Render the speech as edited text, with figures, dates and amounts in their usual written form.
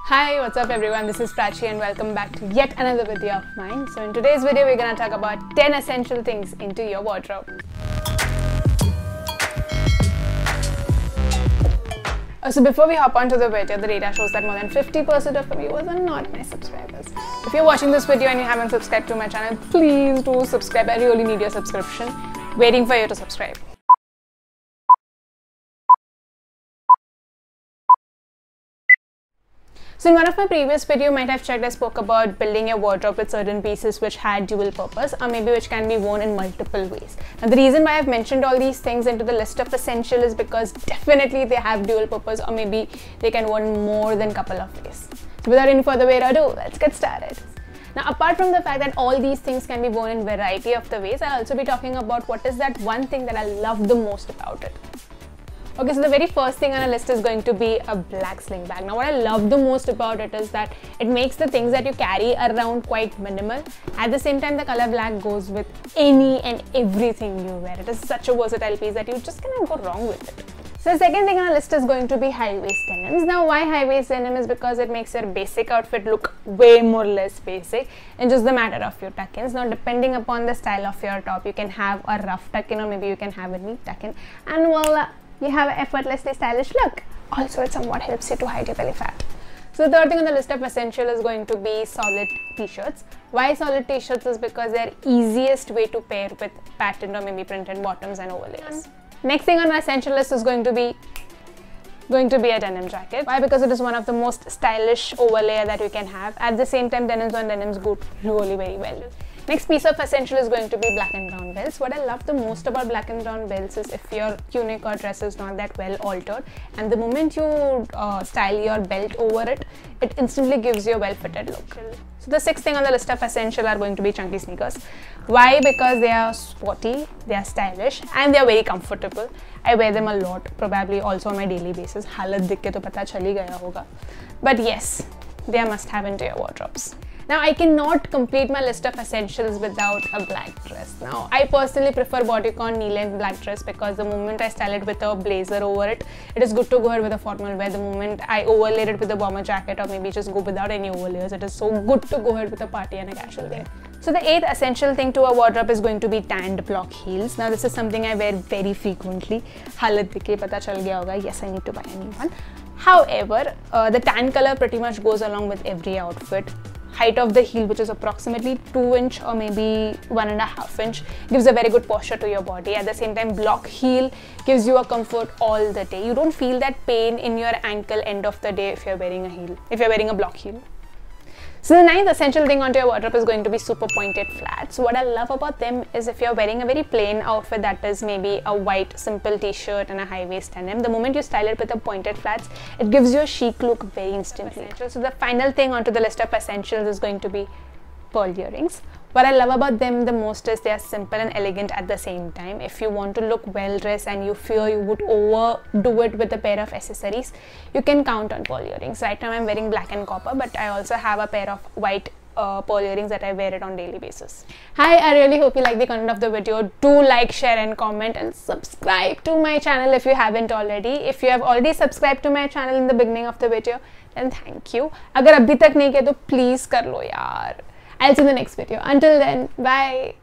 Hi, what's up everyone? This is Prachi and welcome back to yet another video of mine. So in today's video, we're gonna talk about 10 essential things into your wardrobe. So before we hop onto the video, the data shows that more than 50% of my viewers are not my subscribers. If you're watching this video and you haven't subscribed to my channel, please do subscribe. I really need your subscription. Waiting for you to subscribe. So in one of my previous videos, you might have checked, I spoke about building your wardrobe with certain pieces which had dual purpose or maybe which can be worn in multiple ways. Now the reason why I've mentioned all these things into the list of essential is because definitely they have dual purpose or maybe they can worn more than couple of ways. So without any further ado, let's get started. Now apart from the fact that all these things can be worn in variety of the ways, I'll also be talking about what is that one thing that I love the most about it. Okay, so the very first thing on our list is going to be a black sling bag. Now what I love the most about it is that it makes the things that you carry around quite minimal. At the same time, the color black goes with any and everything you wear. It is such a versatile piece that you just cannot go wrong with it. So the second thing on our list is going to be high-waist denims. Now why high-waist denim is because it makes your basic outfit look way more less basic and just the matter of your tuck-ins. Now depending upon the style of your top, you can have a rough tuck-in or maybe you can have a neat tuck-in, and voila, you have an effortlessly stylish look. Also, it somewhat helps you to hide your belly fat. So the third thing on the list of essential is going to be solid t-shirts. Why solid t-shirts is because they're easiest way to pair with patterned or maybe printed bottoms and overlays. Next thing on my essential list is going to be a denim jacket. Why? Because it is one of the most stylish overlayer that you can have. At the same time, denims on denims go really very well. Next piece of essential is going to be black and brown belts. What I love the most about black and brown belts is if your tunic or dress is not that well altered, and the moment you style your belt over it, it instantly gives you a well-fitted look. So the sixth thing on the list of essential are going to be chunky sneakers. Why? Because they are sporty, they are stylish, and they are very comfortable. I wear them a lot, probably also on my daily basis. Halat dikh ke to pata chal hi gaya hoga. But yes, they are must have into your wardrobes. Now, I cannot complete my list of essentials without a black dress. Now, I personally prefer bodycon knee-length black dress because the moment I style it with a blazer over it, it is good to go ahead with a formal wear. The moment I overlay it with a bomber jacket or maybe just go without any overlayers, it is so good to go ahead with a party and a casual wear. So the eighth essential thing to a wardrobe is going to be tanned block heels. Now, this is something I wear very frequently. Halat dikhe pata chal gaya hoga. Yes, I need to buy a new one. However, the tan color pretty much goes along with every outfit. Height of the heel, which is approximately 2 inch or maybe 1.5 inch, gives a very good posture to your body. At the same time, block heel gives you a comfort all the day. You don't feel that pain in your ankle end of the day if you're wearing a heel, if you're wearing a block heel. So the ninth essential thing onto your wardrobe is going to be super pointed flats. What I love about them is if you're wearing a very plain outfit that is maybe a white simple t-shirt and a high-waist denim, the moment you style it with a pointed flats, it gives you a chic look very instantly. So the final thing onto the list of essentials is going to be pearl earrings. What I love about them the most is they are simple and elegant at the same time. If you want to look well dressed and you fear you would overdo it with a pair of accessories, you can count on pearl earrings. Right now I'm wearing black and copper, but I also have a pair of white pearl earrings that I wear it on daily basis. Hi, I really hope you like the content of the video. Do like, share and comment and subscribe to my channel if you haven't already. If you have already subscribed to my channel in the beginning of the video, then thank you. Agar abhi tak nahi kiya to please kar lo yaar. I'll see you in the next video. Until then, bye.